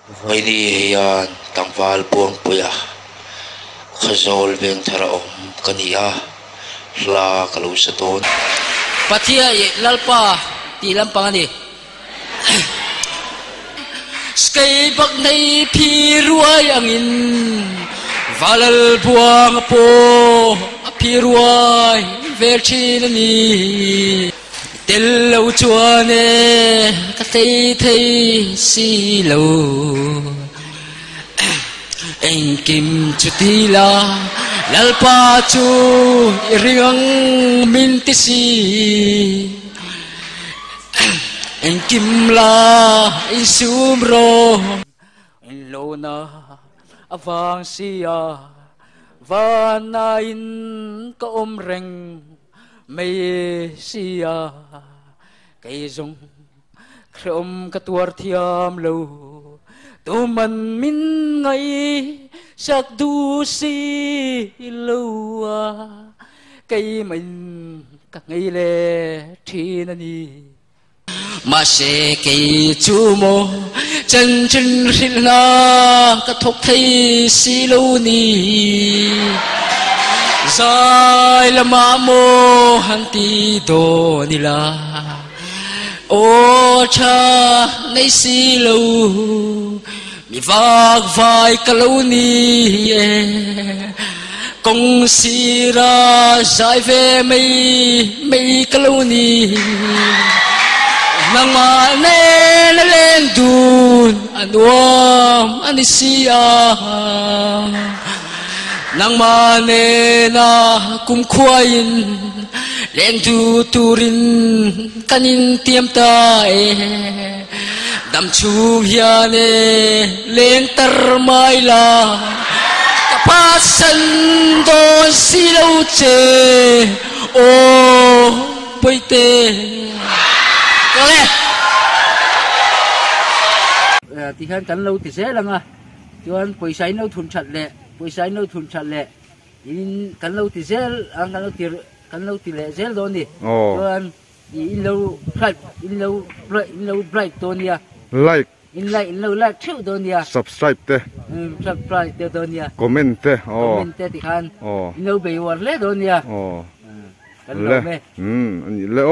Ngay ni yan tangpal buang puya khazol beng thara om kania la kalau saton patia lalpa ti lampang ani sky bak nei phi ruai angin valal buang po phi ruai ver chin ani tel lo chuane ka thei thei si lo anh kim chu tila lalpa chu riang min ti si anh kim la in sum ro in lo na avang sia vana in ka om reng mây sia cây rong khom ka tuar thiam lo tu man min ngay sắc du si lâu cây mình các ngày lệ thiên ani mà sẽ cây chu mô chân chân rila các thục thấy si lâu ni dài là mà mô hàng ti đồ ni la ô cha nay si lâu mi vác vai cả lâu ni công si ra giải về mây cả lâu ni nang mà nên lên đun anh uom anh si nang mà nên cùng khoain lên tu turin kanin tiêm tai đam chu hiane lên tar mai la kapasan do si lâu che o poite kale thì khăn cắn lâu thì dễ lắm à chuan poisai nâu thun chặt lệ poisai nâu thun chặt lệ in cắn lâu thì dễ ăn cắn lâu thì lệ dễ rồi nè chuan in lâu bright to nia like in lâu like chịu to nia subscribe te subscribe to nia comment te comment te thì khăn in lâu bay war le to nia le anh le